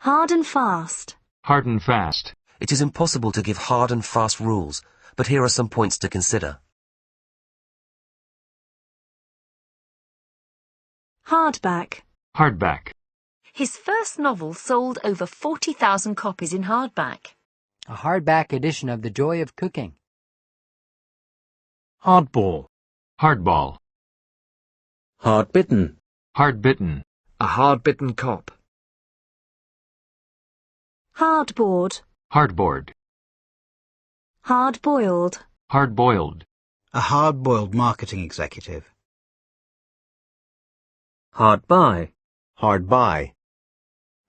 Hard and fast. Hard and fast. It is impossible to give hard and fast rules, but here are some points to consider. Hardback. Hardback. His first novel sold over 40,000 copies in hardback. A hardback edition of The Joy of Cooking. Hardball. Hardball. Hard-bitten. Hard-bitten. A hard-bitten cop. Hardboard. Hardboard. Hard-boiled. Hard-boiled. A hard-boiled marketing executive. Hard by. Hard by.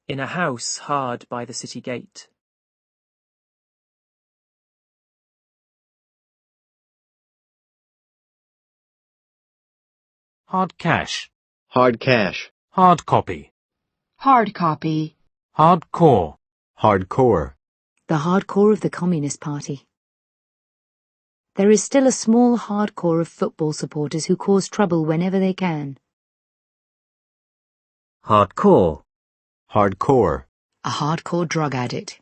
In a house hard by the city gate. Hard cash. Hard cash. Hard copy. Hard copy. Hardcore. Hardcore. The hardcore of the Communist Party. There is still a small hardcore of football supporters who cause trouble whenever they can. Hardcore. Hardcore. A hardcore drug addict.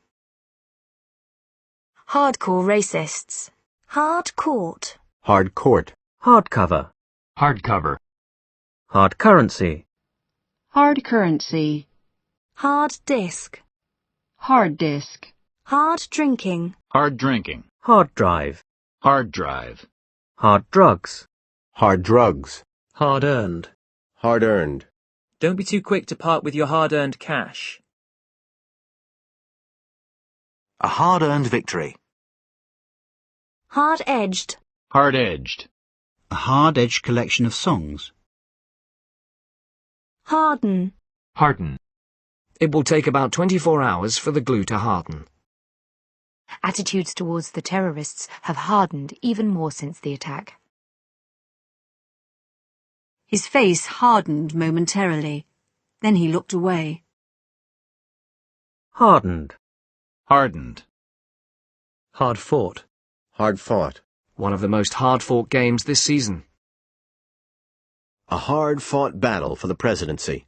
Hardcore racists. Hard court. Hard court. Hardcover. Hardcover. Hard currency. Hard currency. Hard disk. Hard disk. Hard drinking. Hard drinking. Hard drive. Hard drive. Hard drugs. Hard drugs. Hard earned. Hard earned. Don't be too quick to part with your hard-earned cash. A hard-earned victory. Hard-edged. Hard-edged. A hard-edged collection of songs. Harden. Harden. It will take about 24 hours for the glue to harden. Attitudes towards the terrorists have hardened even more since the attack. His face hardened momentarily. Then he looked away. Hardened. Hardened. Hard fought. Hard fought. One of the most hard-fought games this season. A hard-fought battle for the presidency.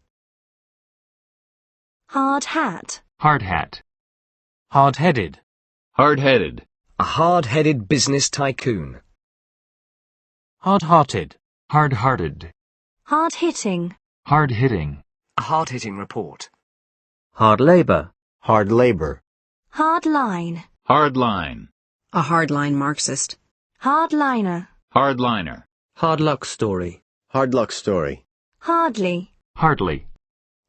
Hard hat. Hard hat. Hard-headed. Hard-headed. A hard-headed business tycoon. Hard-hearted. Hard-hearted. Hard-hitting. Hard-hitting. A hard-hitting report. Hard labor. Hard labor. Hard line. Hard line. A hardline Marxist. Hardliner. Hardliner. Hard luck story. Hard luck story. Hardly. Hardly.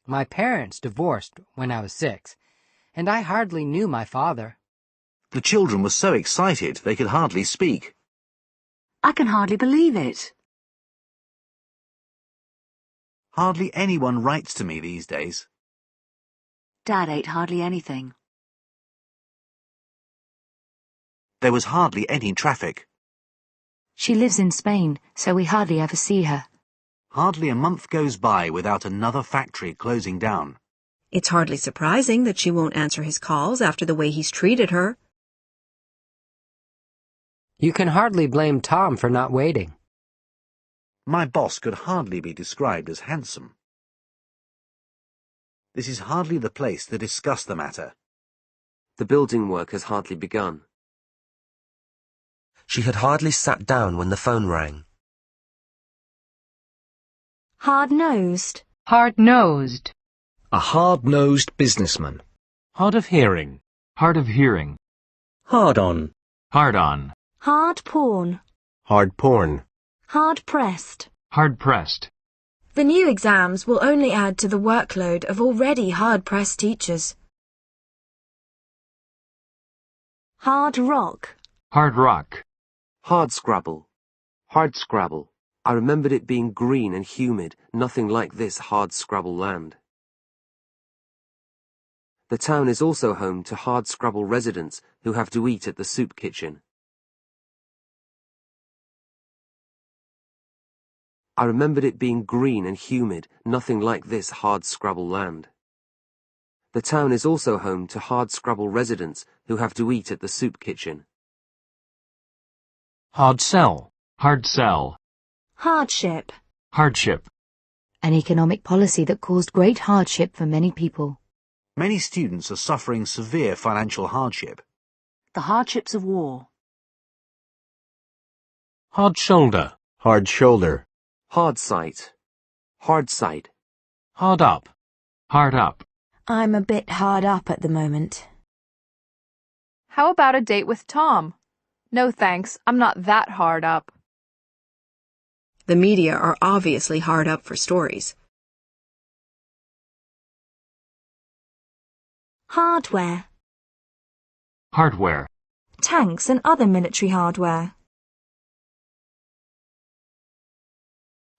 My parents divorced when I was 6, and I hardly knew my father. The children were so excited they could hardly speak. I can hardly believe it. Hardly anyone writes to me these days. Dad ate hardly anything. There was hardly any traffic. She lives in Spain, so we hardly ever see her. Hardly a month goes by without another factory closing down. It's hardly surprising that she won't answer his calls after the way he's treated her. You can hardly blame Tom for not waiting. My boss could hardly be described as handsome. This is hardly the place to discuss the matter. The building work has hardly begun. She had hardly sat down when the phone rang. Hard-nosed. Hard-nosed. A hard-nosed businessman. Hard of hearing. Hard of hearing. Hard on. Hard on. Hard porn. Hard porn. Hard-pressed. Hard-pressed. The new exams will only add to the workload of already hard-pressed teachers. Hard rock. Hard rock. Hard scrabble. Hard scrabble. I remembered it being green and humid, nothing like this hard scrabble land. The town is also home to hard scrabble residents who have to eat at the soup kitchen. I remembered it being green and humid, nothing like this hard scrabble land. The town is also home to hard scrabble residents who have to eat at the soup kitchen. Hard sell. Hard sell. Hardship. Hardship. An economic policy that caused great hardship for many people. Many students are suffering severe financial hardship. The hardships of war. Hard shoulder. Hard shoulder. Hard sight. Hard sight. Hard up. Hard up. I'm a bit hard up at the moment. How about a date with Tom? No thanks, I'm not that hard up. The media are obviously hard up for stories. Hardware. Hardware. Tanks and other military hardware.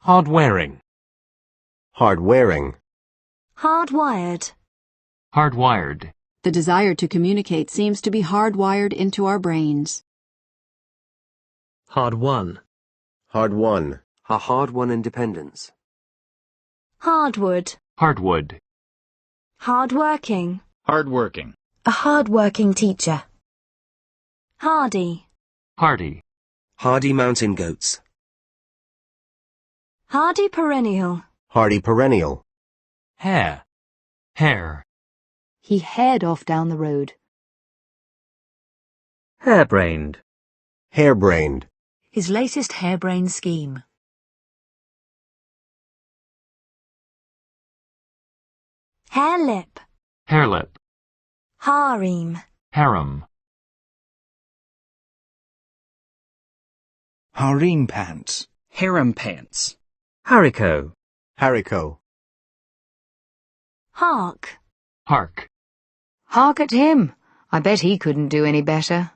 Hard wearing. Hard wearing. Hardwired. Hardwired. The desire to communicate seems to be hardwired into our brains. Hard won. Hard won. A hard-won independence. Hardwood. Hardwood. Hardworking. Hardworking. A hardworking teacher. Hardy. Hardy. Hardy mountain goats. Hardy perennial. Hardy perennial. Hair. Hair. He haired off down the road. Harebrained. Harebrained. His latest harebrained scheme. Harelip. Harelip. Harem. Harem. Harem pants. Harem pants. Haricot. Haricot. Hark. Hark. Hark at him. I bet he couldn't do any better.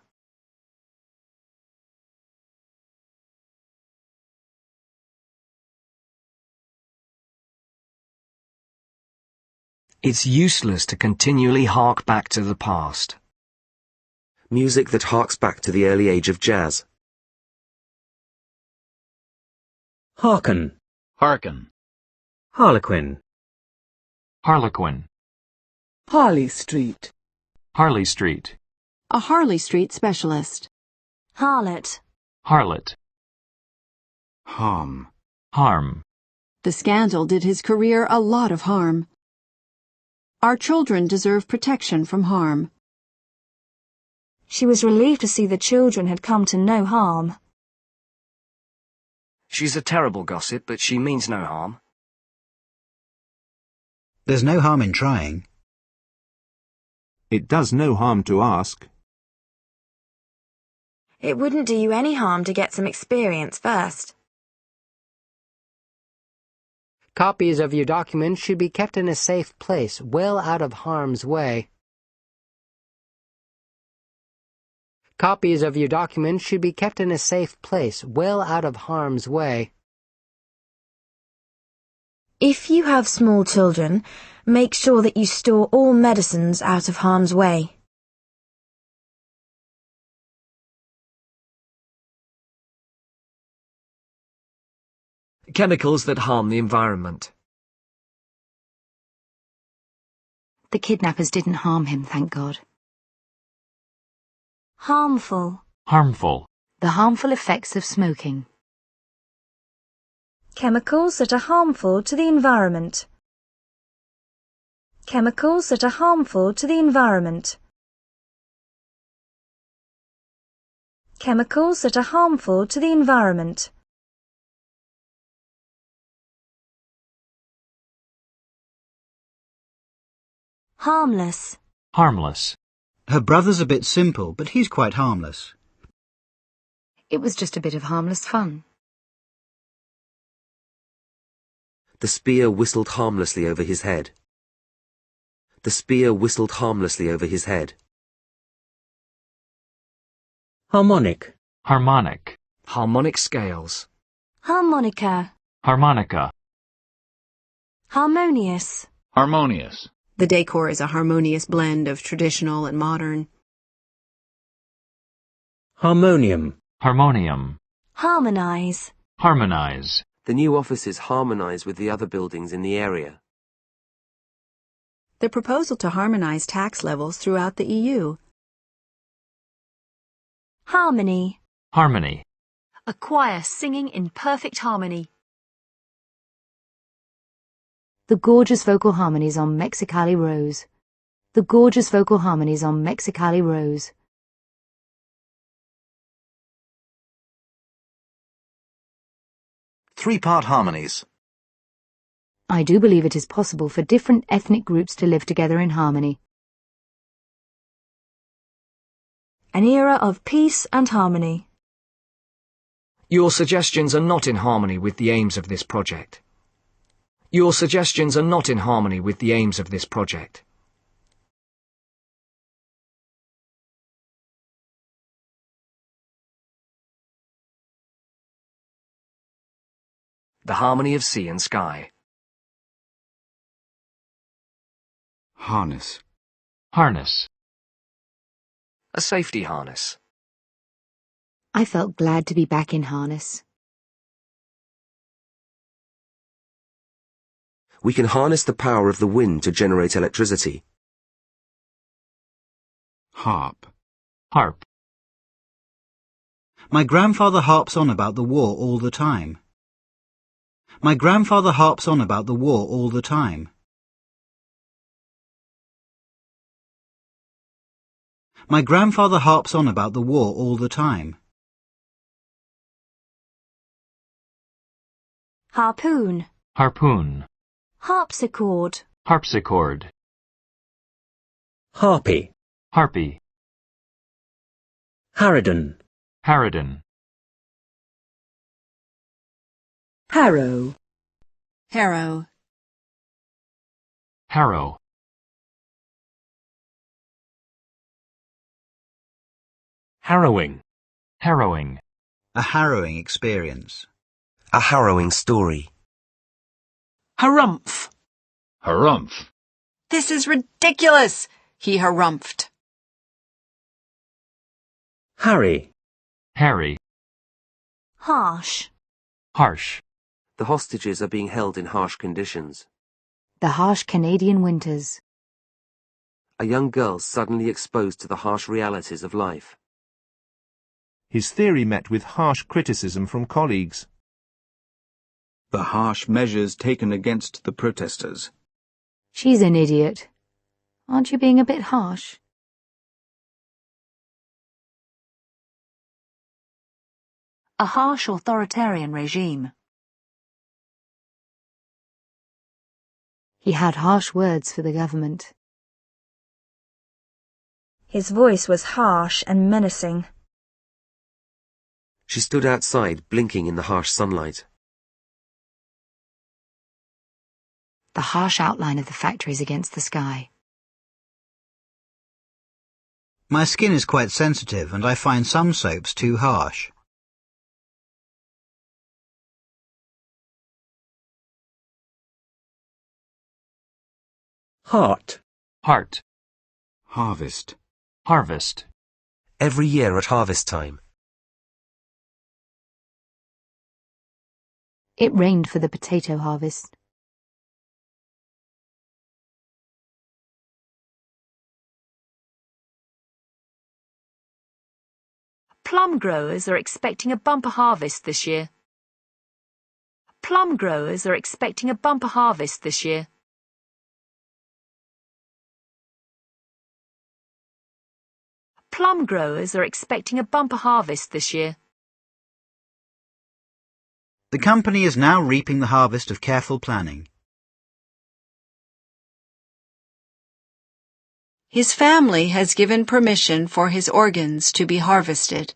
It's useless to continually hark back to the past. Music that harks back to the early age of jazz. Hearken. Hearken. Harlequin. Harlequin. Harley Street. Harley Street. A Harley Street specialist. Harlot. Harlot. Harm. Harm. The scandal did his career a lot of harm. Our children deserve protection from harm. She was relieved to see the children had come to no harm. She's a terrible gossip, but she means no harm. There's no harm in trying. It does no harm to ask. It wouldn't do you any harm to get some experience first. Copies of your documents should be kept in a safe place, well out of harm's way. Copies of your documents should be kept in a safe place, well out of harm's way. If you have small children, make sure that you store all medicines out of harm's way. Chemicals that harm the environment. The kidnappers didn't harm him, thank God. Harmful. Harmful. The harmful effects of smoking. Chemicals that are harmful to the environment. Chemicals that are harmful to the environment. Chemicals that are harmful to the environment. Harmless. Harmless. Her brother's a bit simple, but he's quite harmless. It was just a bit of harmless fun. The spear whistled harmlessly over his head. The spear whistled harmlessly over his head. Harmonic. Harmonic. Harmonic scales. Harmonica. Harmonica. Harmonious. Harmonious. The decor is a harmonious blend of traditional and modern. Harmonium. Harmonium. Harmonize. Harmonize. The new offices harmonize with the other buildings in the area. The proposal to harmonize tax levels throughout the EU. Harmony. Harmony. A choir singing in perfect harmony. The gorgeous vocal harmonies on Mexicali Rose. the gorgeous vocal harmonies on Mexicali Rose. Three-part harmonies. I do believe it is possible for different ethnic groups to live together in harmony. An era of peace and harmony. Your suggestions are not in harmony with the aims of this project. Your suggestions are not in harmony with the aims of this project. The harmony of sea and sky. Harness. Harness. A safety harness. I felt glad to be back in harness. We can harness the power of the wind to generate electricity. Harp. Harp. My grandfather harps on about the war all the time. My grandfather harps on about the war all the time. My grandfather harps on about the war all the time. Harpoon. Harpoon. Harpsichord. Harpsichord. Harpy. Harpy. Harridan. Harridan. Harrow. Harrow. Harrow. Harrowing. Harrowing. A harrowing experience. A harrowing story. Harumph. Harumph. This is ridiculous! He harumphed. Harry. Harry. Harsh. Harsh. The hostages are being held in harsh conditions. The harsh Canadian winters. A young girl suddenly exposed to the harsh realities of life. His theory met with harsh criticism from colleagues. The harsh measures taken against the protesters. She's an idiot. Aren't you being a bit harsh? A harsh authoritarian regime. He had harsh words for the government. His voice was harsh and menacing. She stood outside, blinking in the harsh sunlight. The harsh outline of the factories against the sky. My skin is quite sensitive and I find some soaps too harsh. Heart. Heart. Harvest. Harvest. Every year at harvest time. It rained for the potato harvest. Plum growers are expecting a bumper harvest this year. Plum growers are expecting a bumper harvest this year. Plum growers are expecting a bumper harvest this year. The company is now reaping the harvest of careful planning. His family has given permission for his organs to be harvested.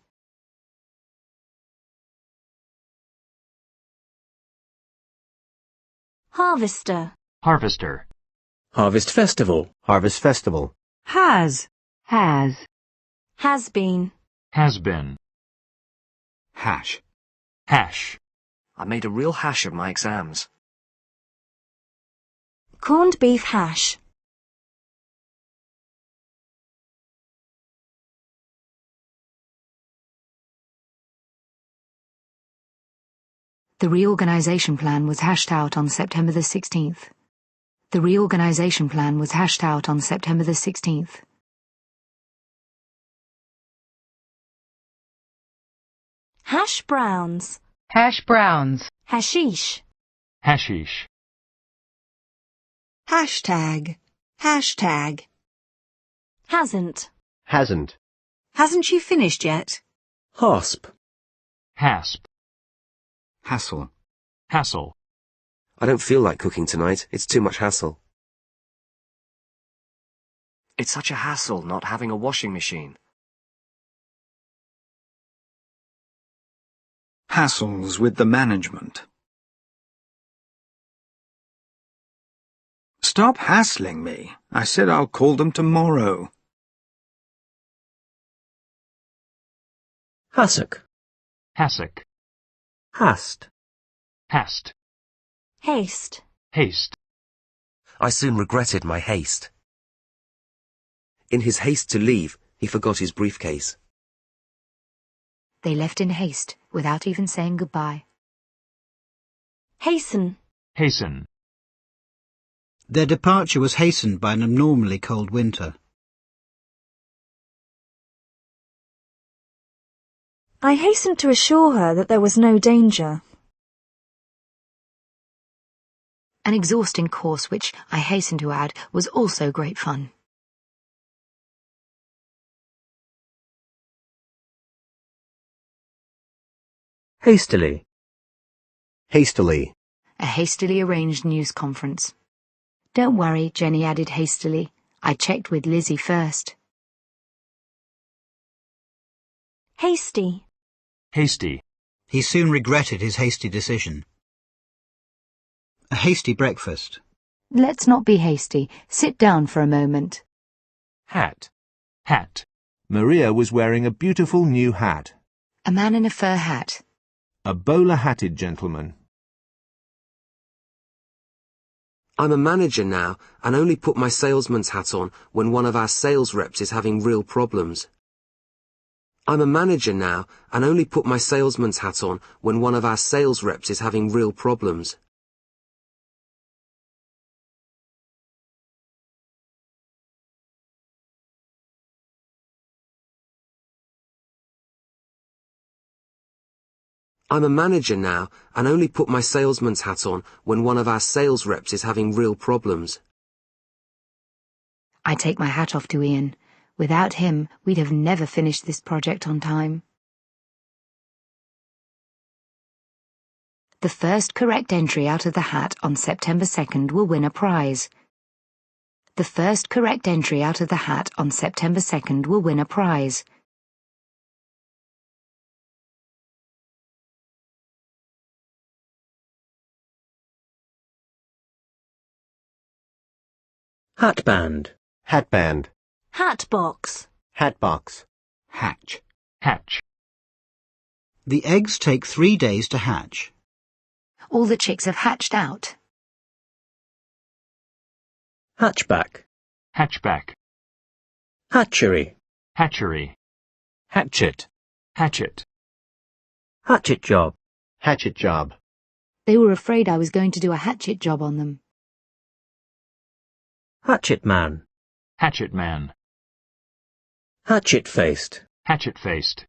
Harvester. Harvester. Harvest festival. Harvest festival. Has. Has been. Has been. Hash. Hash. I made a real hash of my exams. Corned beef hash. The reorganization plan was hashed out on September the 16th. The reorganization plan was hashed out on September the 16th. Hash browns. Hash browns. Hashish. Hashish. Hashtag. Hashtag. Hasn't. Hasn't. Hasn't she finished yet? Hasp. Hasp. Hassle. Hassle. I don't feel like cooking tonight. It's too much hassle. It's such a hassle not having a washing machine. Hassles with the management. Stop hassling me. I said I'll call them tomorrow. Hassock. Hassock. Hast. Hast. Haste. Haste. I soon regretted my haste. In his haste to leave, he forgot his briefcase. They left in haste, without even saying goodbye. Hasten. Hasten. Their departure was hastened by an abnormally cold winter. I hastened to assure her that there was no danger. An exhausting course which, I hasten to add, was also great fun. Hastily. Hastily. A hastily arranged news conference. Don't worry, Jenny added hastily. I checked with Lizzie first. Hasty. Hasty. He soon regretted his hasty decision. A hasty breakfast. Let's not be hasty. Sit down for a moment. Hat. Hat. Maria was wearing a beautiful new hat. A man in a fur hat. A bowler-hatted gentleman. I'm a manager now and only put my salesman's hat on when one of our sales reps is having real problems. I'm a manager now and only put my salesman's hat on when one of our sales reps is having real problems. I'm a manager now and only put my salesman's hat on when one of our sales reps is having real problems. I take my hat off to Ian. Without him, we'd have never finished this project on time. The first correct entry out of the hat on September 2nd will win a prize. The first correct entry out of the hat on September 2nd will win a prize. Hatband. Hatband. Hatbox. Hatbox. Hatch. Hatch. The eggs take 3 days to hatch. All the chicks have hatched out. Hatchback. Hatchback. Hatchery. Hatchery. Hatchet. Hatchet. Hatchet job. Hatchet job. They were afraid I was going to do a hatchet job on them. Hatchet man. Hatchet man. Hatchet-faced. Hatchet-faced.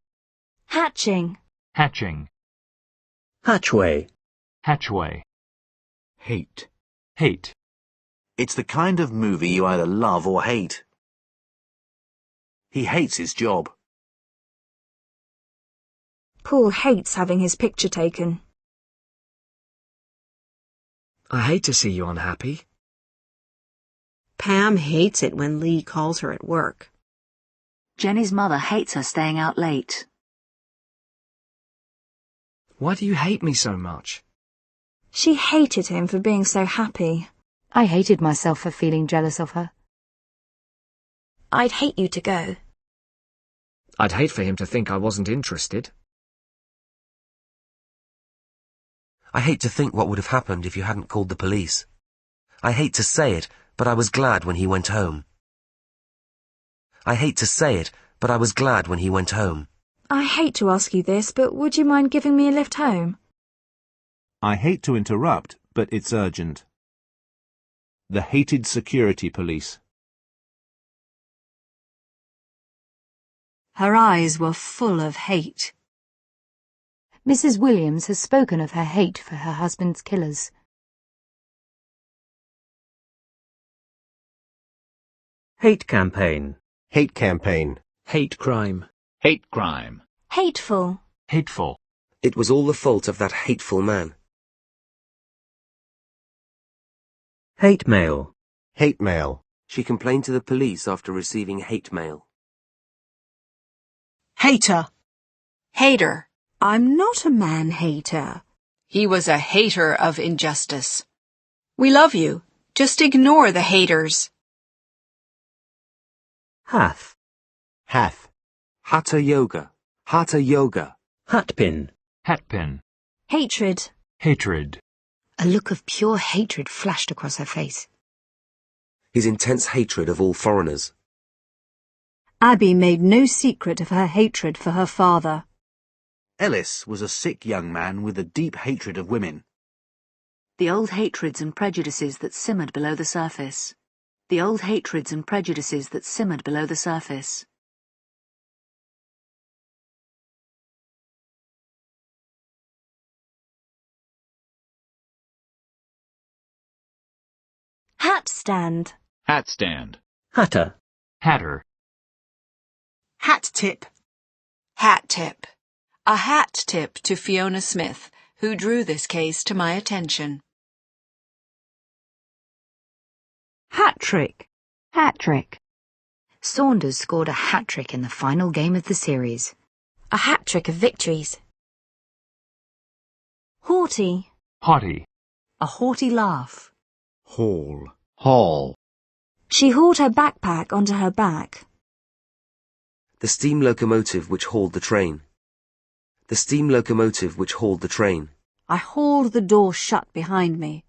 Hatching. Hatching. Hatchway. Hatchway. Hate. Hate. It's the kind of movie you either love or hate. He hates his job. Paul hates having his picture taken. I hate to see you unhappy. Pam hates it when Lee calls her at work. Jenny's mother hates her staying out late. Why do you hate me so much? She hated him for being so happy. I hated myself for feeling jealous of her. I'd hate you to go. I'd hate for him to think I wasn't interested. I hate to think what would have happened if you hadn't called the police. I hate to say it, but I was glad when he went home. I hate to say it, but I was glad when he went home. I hate to ask you this, but would you mind giving me a lift home? I hate to interrupt, but it's urgent. The hated security police. Her eyes were full of hate. Mrs. Williams has spoken of her hate for her husband's killers. Hate campaign. Hate campaign. Hate crime. Hate crime. Hateful. Hateful. It was all the fault of that hateful man. Hate mail. Hate mail. She complained to the police after receiving hate mail. Hater. Hater. I'm not a man-hater. He was a hater of injustice. We love you. Just ignore the haters. Hath. Hath. Hatha yoga. Hatha yoga. Hatpin. Hatpin. Hatred. Hatred. A look of pure hatred flashed across her face. His intense hatred of all foreigners. Abby made no secret of her hatred for her father. Ellis was a sick young man with a deep hatred of women. The old hatreds and prejudices that simmered below the surface. The old hatreds and prejudices that simmered below the surface. Hat stand. Hat stand. Hatter. Hatter. Hat tip. Hat tip. A hat tip to Fiona Smith, who drew this case to my attention. Hat trick. Hat trick. Saunders scored a hat trick in the final game of the series. A hat trick of victories. Haughty. Haughty. A haughty laugh. Haul. Haul. She hauled her backpack onto her back. The steam locomotive which hauled the train. The steam locomotive which hauled the train. I hauled the door shut behind me.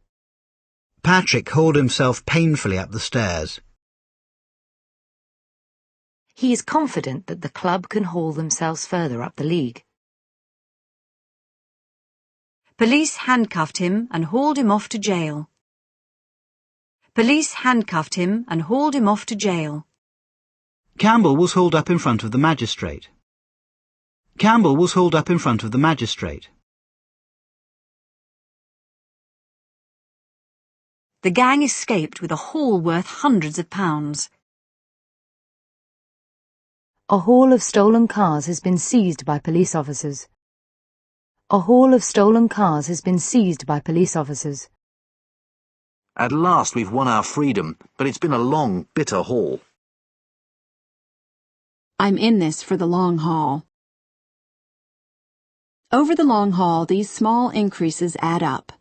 Patrick hauled himself painfully up the stairs. He is confident that the club can haul themselves further up the league. Police handcuffed him and hauled him off to jail. Police handcuffed him and hauled him off to jail. Campbell was hauled up in front of the magistrate. Campbell was hauled up in front of the magistrate. The gang escaped with a haul worth hundreds of pounds. A haul of stolen cars has been seized by police officers. A haul of stolen cars has been seized by police officers. At last we've won our freedom, but it's been a long, bitter haul. I'm in this for the long haul. Over the long haul, these small increases add up.